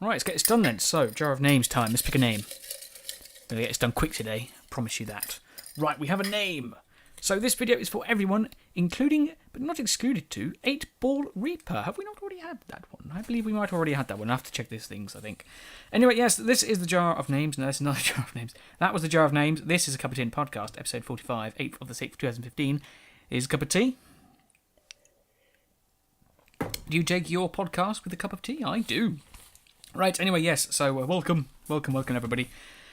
Right, let's get this done then. So, jar of names time. Let's pick a name. We're going to get this done quick today. Promise you that. Right, we have a name. So this video is for everyone, including, but not excluded to, 8-Ball Reaper. Have we not already had that one? I believe we might have already had that one. I have to check these things, I think. Anyway, yes, this is the jar of names. No, that's another jar of names. That was the jar of names. This is a Cup of Tea podcast, episode 45, 8th of the 6th, 2015. Is a cup of tea. Do you take your podcast with a cup of tea? I do. Right, anyway, yes, so welcome everybody.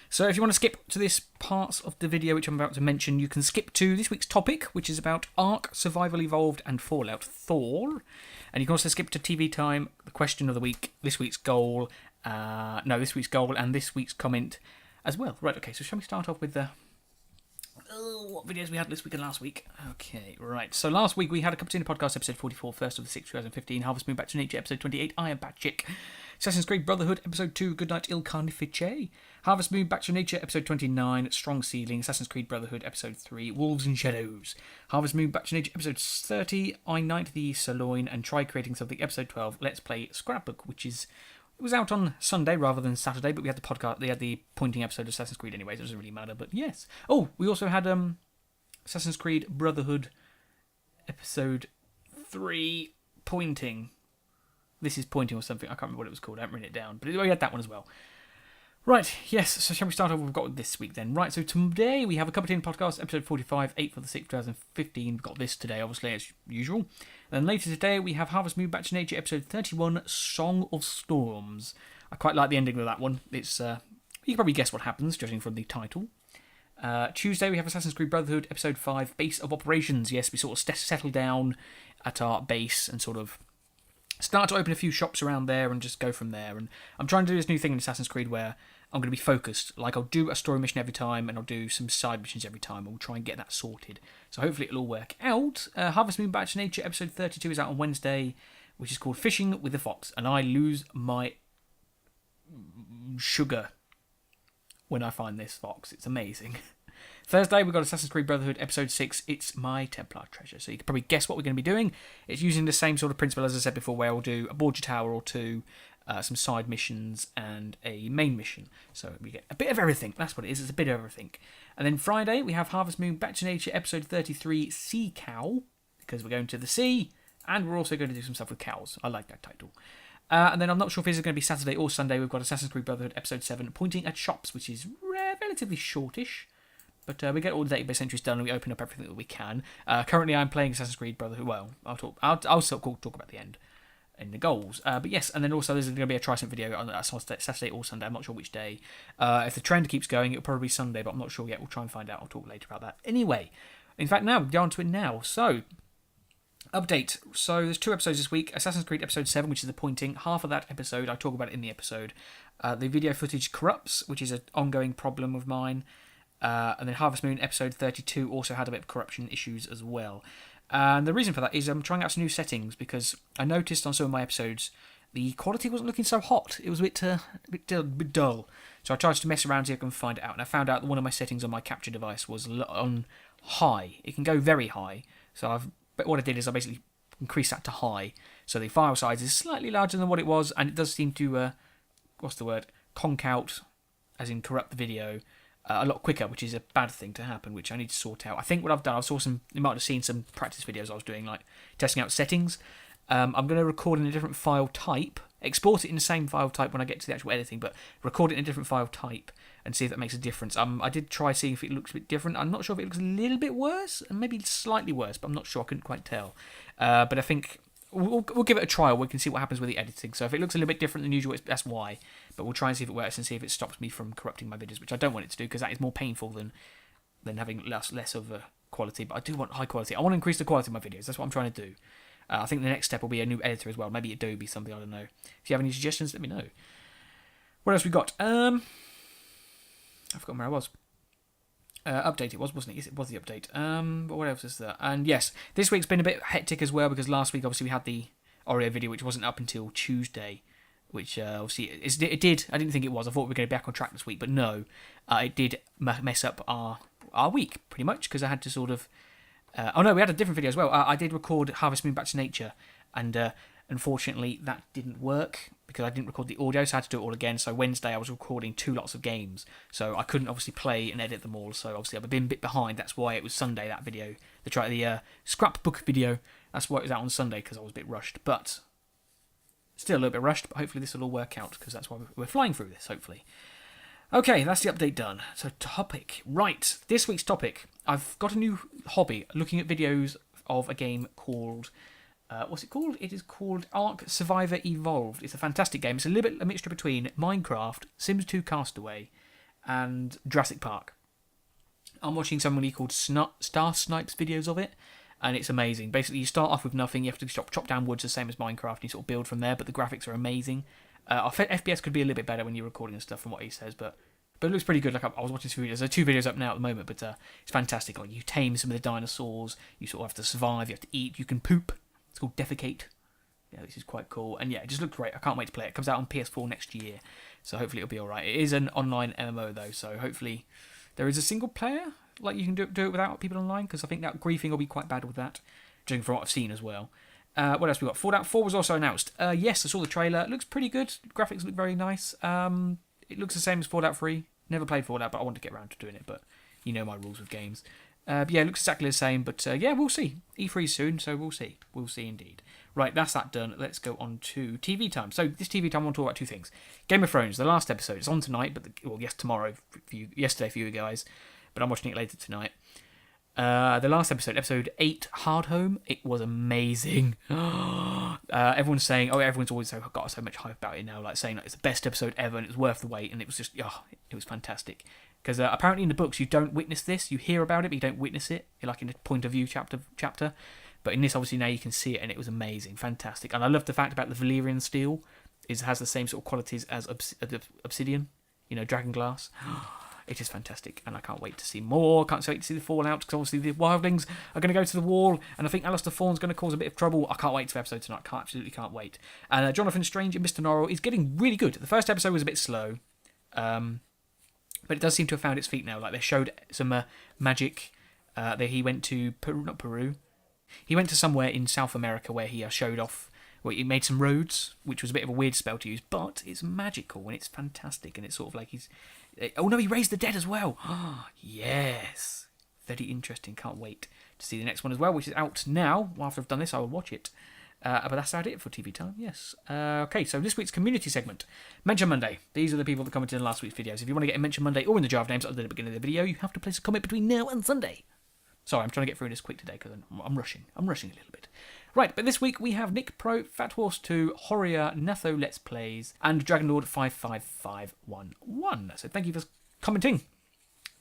So if you want to skip to this part of the video which I'm about to mention, you can skip to this week's topic, which is about Ark, Survival Evolved and Fallout Thor. And you can also skip to TV time, the question of the week, this week's goal and this week's comment as well. Right, okay, so shall we start off with the... what videos we had this week and last week? Okay, right. So last week we had a Cup of Tea podcast, episode 44, 1st of the 6th, 2015. Harvest Moon Back to Nature, episode 28. I Am Batchick. Assassin's Creed Brotherhood, episode 2. Goodnight Il Carnifice. Harvest Moon Back to Nature, episode 29. Strong Ceiling. Assassin's Creed Brotherhood, episode 3. Wolves and Shadows. Harvest Moon Back to Nature, episode 30. I Knight the Sirloin and Try Creating Something, episode 12. Let's Play Scrapbook, which is... It was out on Sunday rather than Saturday, but we had the podcast. They had the pointing episode of Assassin's Creed anyway, so it doesn't really matter. But yes. Oh, we also had Assassin's Creed Brotherhood episode 3 pointing. This is pointing or something. I can't remember what it was called. I haven't written it down. But we had that one as well. Right, yes. So shall we start off with what we've got this week then? Right, so today we have a Cup of Tea podcast, episode 45, 8th of the 6th, 2015. We've got this today, obviously, as usual. Then later today, we have Harvest Moon Back to Nature, episode 31, Song of Storms. I quite like the ending of that one. It's you can probably guess what happens, judging from the title. Tuesday, we have Assassin's Creed Brotherhood, episode 5, Base of Operations. Yes, we sort of settle down at our base and sort of start to open a few shops around there and just go from there. And I'm trying to do this new thing in Assassin's Creed where I'm going to be focused. Like, I'll do a story mission every time and I'll do some side missions every time. And we'll try and get that sorted. So hopefully it'll all work out. Harvest Moon Back to Nature, episode 32 is out on Wednesday, which is called Fishing with the Fox. And I lose my sugar when I find this fox. It's amazing. Thursday, we've got Assassin's Creed Brotherhood, episode 6, It's My Templar Treasure. So you can probably guess what we're going to be doing. It's using the same sort of principle as I said before, where we'll do a board your tower or two, some side missions, and a main mission. So we get a bit of everything. That's what it is. It's a bit of everything. And then Friday, we have Harvest Moon Back to Nature, episode 33, Sea Cow, because we're going to the sea, and we're also going to do some stuff with cows. I like that title. And then I'm not sure if this is going to be Saturday or Sunday. We've got Assassin's Creed Brotherhood, episode 7, Pointing at Shops, which is relatively shortish. But we get all the database entries done and we open up everything that we can. Currently, I'm playing Assassin's Creed Brotherhood. Well, I'll still talk about the end in the goals. But yes, and then also there's going to be a Tricent video on Saturday or Sunday. I'm not sure which day. If the trend keeps going, it'll probably be Sunday, but I'm not sure yet. We'll try and find out. I'll talk later about that. Anyway, in fact, now we'll go on to it now. So, update. So there's 2 episodes this week. Assassin's Creed episode 7, which is the pointing. Half of that episode, I talk about it in the episode. The video footage corrupts, which is an ongoing problem of mine. And then Harvest Moon episode 32 also had a bit of corruption issues as well. And the reason for that is I'm trying out some new settings because I noticed on some of my episodes the quality wasn't looking so hot. It was a bit dull. So I tried to mess around so I can find it out. And I found out that one of my settings on my capture device was on high. It can go very high. But what I did is I basically increased that to high. So the file size is slightly larger than what it was. And it does seem to, conk out, as in corrupt the video, a lot quicker, which is a bad thing to happen, which I need to sort out. I think what I've done, you might have seen some practice videos I was doing, like testing out settings. I'm going to record in a different file type, export it in the same file type when I get to the actual editing, but record it in a different file type and see if that makes a difference. I did try seeing if it looks a bit different. I'm not sure if it looks a little bit worse, and maybe slightly worse, but I'm not sure. I couldn't quite tell. But I think we'll give it a trial. We can see what happens with the editing. So if it looks a little bit different than usual, that's why. But we'll try and see if it works and see if it stops me from corrupting my videos, which I don't want it to do because that is more painful than having less of a quality. But I do want high quality. I want to increase the quality of my videos. That's what I'm trying to do. I think the next step will be a new editor as well. Maybe Adobe, something, I don't know. If you have any suggestions, let me know. What else we got? I forgot where I was. Update it was, wasn't it? Yes, it was the update. But what else is there? And yes, this week's been a bit hectic as well because last week obviously we had the Oreo video which wasn't up until Tuesday, which obviously it did. I didn't think it was. I thought we were going to be back on track this week, but no, it did mess up our week pretty much because I had to sort of. We had a different video as well. I did record Harvest Moon Back to Nature, and Unfortunately, that didn't work because I didn't record the audio, so I had to do it all again. So Wednesday I was recording 2 lots of games, so I couldn't obviously play and edit them all. So obviously I've been a bit behind. That's why it was Sunday, that video. The scrapbook video. That's why it was out on Sunday, because I was a bit rushed. But still a little bit rushed, but hopefully this will all work out, because that's why we're flying through this, hopefully. Okay, that's the update done. So topic. Right, this week's topic. I've got a new hobby, looking at videos of a game called... what's it called? It is called Ark Survivor Evolved. It's a fantastic game. It's a little bit a mixture between Minecraft, Sims 2 Castaway, and Jurassic Park. I'm watching somebody called Star Snipes videos of it, and it's amazing. Basically, you start off with nothing. You have to chop down woods the same as Minecraft, and you sort of build from there, but the graphics are amazing. Our FPS could be a little bit better when you're recording and stuff from what he says, but it looks pretty good. Like I was watching 2 videos. There are 2 videos up now at the moment, but it's fantastic. Like, you tame some of the dinosaurs, you sort of have to survive, you have to eat, you can poop. It's called Defecate. Yeah, this is quite cool. And yeah, it just looks great. I can't wait to play it. It comes out on PS4 next year, so hopefully it'll be alright. It is an online MMO though, so hopefully there is a single player. Like, you can do it without people online, because I think that griefing will be quite bad with that, judging from what I've seen as well. What else we got? Fallout 4 was also announced. Yes, I saw the trailer. It looks pretty good. Graphics look very nice. It looks the same as Fallout 3. Never played Fallout, but I want to get around to doing it. But you know my rules with games. But yeah, it looks exactly the same. But yeah, we'll see. E3 soon, so we'll see. We'll see indeed. Right, that's that done. Let's go on to TV time. So this TV time, I want to talk about 2 things. Game of Thrones, the last episode. It's on tonight, but tomorrow for you. Yesterday for you guys, but I'm watching it later tonight. The last episode, episode 8, Hard Home, it was amazing. Everyone's saying, everyone's always got so much hype about it now, like saying that it's the best episode ever and it's worth the wait, and it was just, it was fantastic. Because apparently in the books you don't witness this, you hear about it, but you don't witness it, like in a point of view chapter. But in this, obviously, now you can see it, and it was amazing, fantastic. And I love the fact about the Valyrian steel, it has the same sort of qualities as obsidian, dragon glass. It is fantastic, and I can't wait to see more. Can't wait to see the fallout, because obviously the wildlings are going to go to the wall, and I think Alistair Thorne's going to cause a bit of trouble. I can't wait for the episode tonight. Absolutely can't wait. And Jonathan Strange and Mr. Norrell is getting really good. The first episode was a bit slow, but it does seem to have found its feet now. Like, they showed some magic. That he went to Peru. He went to somewhere in South America where he showed off. Well, he made some roads, which was a bit of a weird spell to use, but it's magical and it's fantastic, and it's sort of like he's... Oh no, he raised the dead as well. Yes. Very interesting. Can't wait to see the next one as well, which is out now. After I've done this, I will watch it. But that's about it for TV time, yes. Okay, so this week's community segment. Mention Monday. These are the people that commented in last week's videos. If you want to get a Mention Monday or in the jar of names at the beginning of the video, you have to place a comment between now and Sunday. Sorry, I'm trying to get through this quick today because I'm rushing. I'm rushing a little bit. Right, but this week we have Nick Pro, Fat Horse 2, Horia, Natho Let's Plays, and Dragonlord 55511. So thank you for commenting.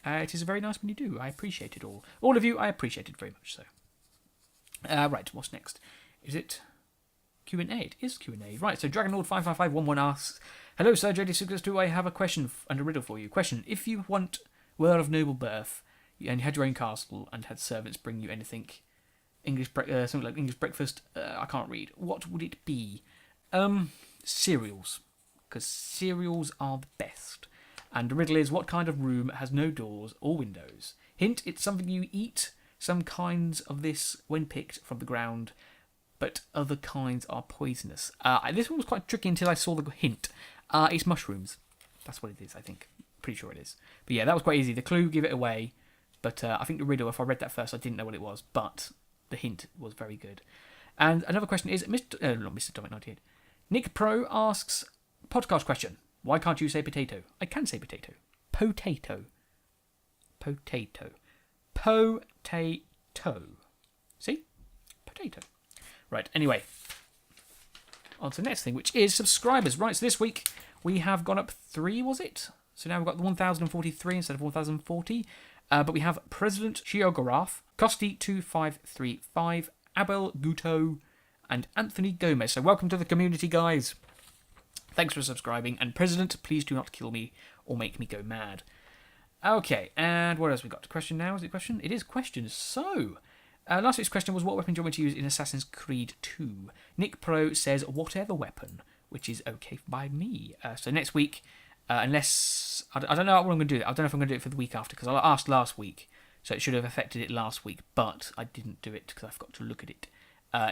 It is very nice when you do. I appreciate it all. All of you, I appreciate it very much so. Right, what's next? Is it Q&A? It is Q&A. Right, so Dragonlord 55511 asks, hello, Sir JDTwoSixTwo, I have a question and a riddle for you. Question, if you were of noble birth, and you had your own castle and had servants bring you anything, something like English breakfast, I can't read. What would it be? Cereals. Because cereals are the best. And the riddle is, what kind of room has no doors or windows? Hint, it's something you eat. Some kinds of this when picked from the ground, but other kinds are poisonous. This one was quite tricky until I saw the hint. It's mushrooms. That's what it is, I think. Pretty sure it is. But yeah, that was quite easy. The clue, give it away. But I think the riddle, if I read that first, I didn't know what it was. But the hint was very good. And another question is, not Mr. Dominic 98. Nick Pro asks, podcast question. Why can't you say potato? I can say potato. Potato. Potato. Potato. See? Potato. Right, anyway. On to the next thing, which is subscribers. Right, so this week we have gone up 3, was it? So now we've got 1,043 instead of 1,040. But we have President Geograph, Costi2535, Abel Guto, and Anthony Gomez. So welcome to the community, guys. Thanks for subscribing. And President, please do not kill me or make me go mad. Okay, and what else we got? Question now? Is it question? It is question. So, last week's question was, what weapon do you want me to use in Assassin's Creed 2? Nick Pro says, whatever weapon, which is okay by me. So next week... unless... I don't know what I'm going to do. I don't know if I'm going to do it for the week after, because I asked last week, so it should have affected it last week, but I didn't do it because I forgot to look at it.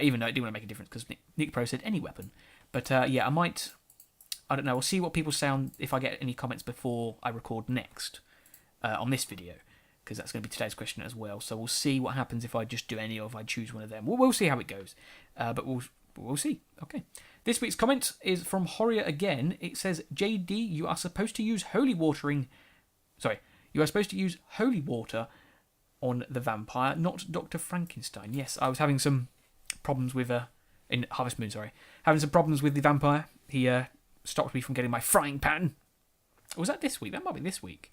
even though it didn't want to make a difference because Nick Pro said any weapon. But yeah, I don't know, we'll see what people sound if I get any comments before I record next on this video, because that's going to be today's question as well. So we'll see what happens if I just do any or if I choose one of them. We'll see how it goes, but we'll see. Okay. This week's comment is from Horia again. It says, JD, you are supposed to use holy water on the vampire, not Dr. Frankenstein. Yes, I was having some problems with in Harvest Moon, having some problems with the vampire. He stopped me from getting my frying pan. Or was that this week? That might be this week.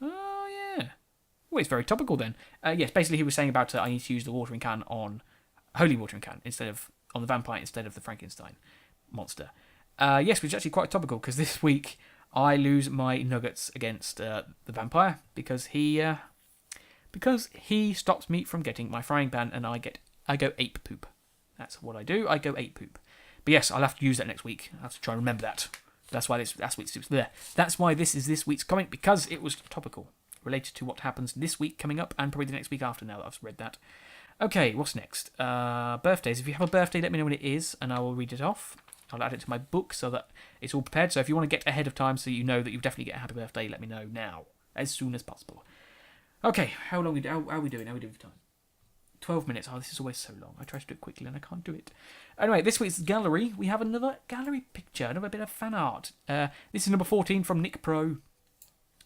Oh, yeah. Well, it's very topical then. Yes, basically he was saying about I need to use the watering can on holy watering can on the vampire instead of the Frankenstein monster. Yes, which is actually quite topical because this week I lose my nuggets against the vampire because he stops me from getting my frying pan, and I go ape poop. That's what I do. I go ape poop. But yes, I'll have to use that next week. I have to try and remember that. That's why this is this week's comment, because it was topical, related to what happens this week coming up, and probably the next week after. Now that I've read that. Okay, what's next? Birthdays. If you have a birthday, let me know when it is, and I will read it off. I'll add it to my book so that it's all prepared. So if you want to get ahead of time, so you know that you'll definitely get a happy birthday, let me know now, as soon as possible. Okay, how are we doing? How are we doing for time? 12 minutes. Oh, this is always so long. I try to do it quickly and I can't do it. Anyway, this week's gallery, we have another gallery picture, another bit of fan art. This is number 14 from Nick Pro.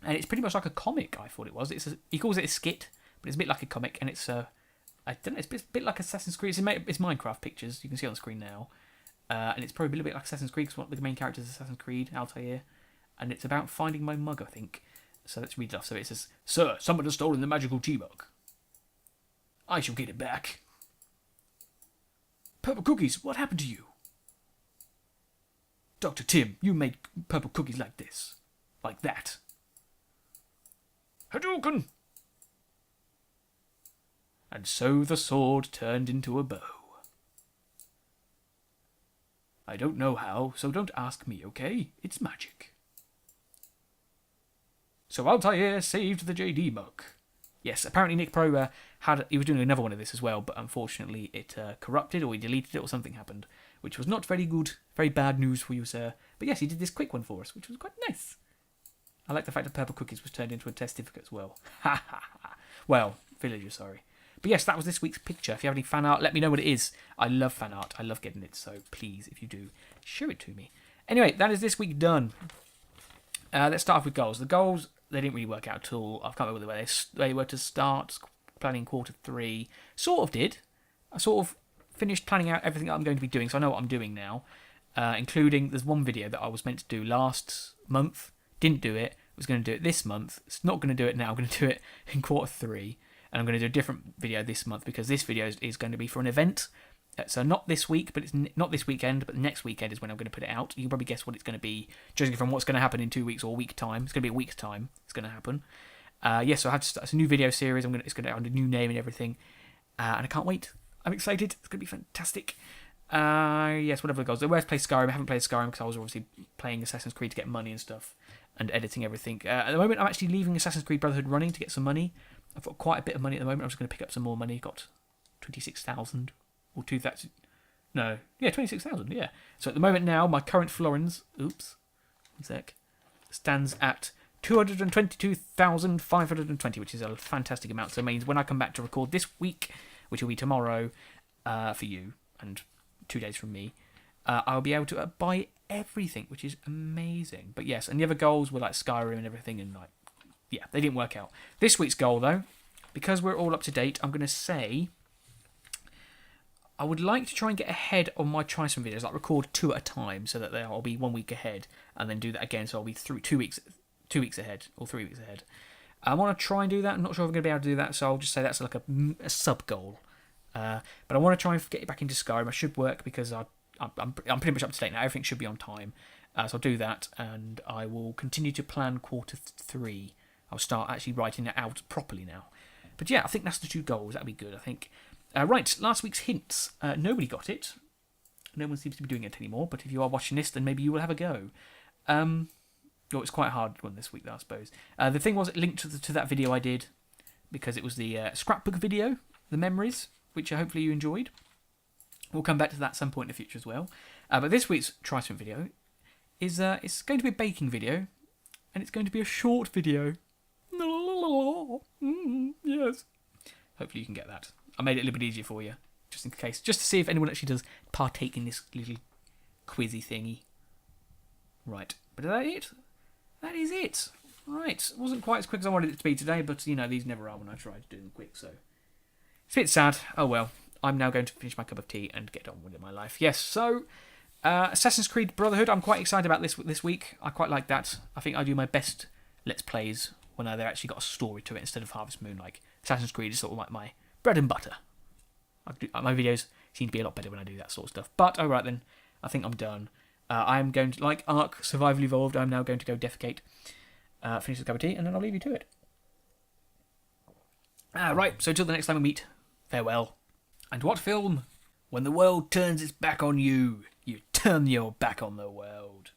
And it's pretty much like a comic, I thought it was. He calls it a skit, but it's a bit like a comic. And it's, I don't know, it's a bit like Assassin's Creed. It's Minecraft pictures. You can see it on the screen now. And it's probably a little bit like Assassin's Creed, because the main character is Assassin's Creed, Altair. And it's about finding my mug, I think. So let's read it off. So it says, Sir, someone has stolen the magical tea mug. I shall get it back. Purple cookies, what happened to you? Dr. Tim, you made purple cookies like this. Like that. Hadouken! And so the sword turned into a bow. I don't know how, so don't ask me, okay? It's magic. So Altair saved the JD mug. Yes, apparently Nick Pro he was doing another one of this as well, but unfortunately it corrupted, or he deleted it, or something happened, which was not very good, very bad news for you, sir. But yes, he did this quick one for us, which was quite nice. I like the fact that Purple Cookies was turned into a testificate as well. Ha ha ha. Well, villager, sorry. But yes, that was this week's picture. If you have any fan art, let me know what it is. I love fan art. I love getting it, so please, if you do, show it to me. Anyway, that is this week done. Let's start off with goals. The goals, they didn't really work out at all. I can't remember where they were to start planning quarter 3. Sort of did. I sort of finished planning out everything that I'm going to be doing, so I know what I'm doing now. Including, there's one video that I was meant to do last month. Didn't do it. Was going to do it this month. It's not going to do it now. I'm going to do it in quarter 3. And I'm going to do a different video this month, because this video is going to be for an event. So not this week, but it's not this weekend, but next weekend is when I'm going to put it out. You can probably guess what it's going to be, judging from what's going to happen in 2 weeks or a week's time. It's going to be a week's time. It's going to happen. Yes, so I had to start. It's a new video series. It's going to have a new name and everything, and I can't wait. I'm excited. It's going to be fantastic. Yes, whatever the goals. The worst play Skyrim. I haven't played Skyrim because I was obviously playing Assassin's Creed to get money and stuff, and editing everything. At the moment, I'm actually leaving Assassin's Creed Brotherhood running to get some money. I've got quite a bit of money at the moment. I'm just going to pick up some more money. Got 26,000 or 2,000. No, yeah, 26,000. Yeah. So at the moment now, my current florins, one sec, stands at 222,520, which is a fantastic amount. So it means when I come back to record this week, which will be tomorrow for you and 2 days from me, I'll be able to buy everything, which is amazing. But yes, and the other goals were like Skyrim and everything, and like, yeah, they didn't work out. This week's goal, though, because we're all up to date, I'm going to say I would like to try and get ahead on my try some videos, like record 2 at a time, so that I'll be 1 week ahead, and then do that again, so I'll be through 2 weeks ahead, or 3 weeks ahead. I want to try and do that. I'm not sure if I'm going to be able to do that, so I'll just say that's like a sub-goal. But I want to try and get back into Skyrim. I should work, because I'm pretty much up to date now. Everything should be on time. So I'll do that, and I will continue to plan quarter 3. I'll start actually writing it out properly now. But yeah, I think that's the 2 goals. That'll be good, I think. Right, last week's hints. Nobody got it. No one seems to be doing it anymore, but if you are watching this, then maybe you will have a go. It's quite a hard one this week, though, I suppose. The thing was, it linked to that video I did, because it was the scrapbook video, the memories, which hopefully you enjoyed. We'll come back to that at some point in the future as well. But this week's Try Something video is it's going to be a baking video, and it's going to be a short video. Yes. Hopefully you can get that. I made it a little bit easier for you, just in case, just to see if anyone actually does partake in this little quizzy thingy. Right, but is that it? That is it. Right, it wasn't quite as quick as I wanted it to be today, but you know, these never are when I try to do them quick, so it's a bit sad. Oh well. I'm now going to finish my cup of tea and get on with my life. Yes, so Assassin's Creed Brotherhood, I'm quite excited about this week. I quite like that. I think I do my best Let's Plays when they've actually got a story to it instead of Harvest Moon. Like, Assassin's Creed is sort of like my bread and butter. My videos seem to be a lot better when I do that sort of stuff. But, alright then, I think I'm done. I'm going to, like Ark Survival Evolved, I'm now going to go defecate, finish the cup of tea, and then I'll leave you to it. Right, so until the next time we meet, farewell. And what film? When the world turns its back on you, you turn your back on the world.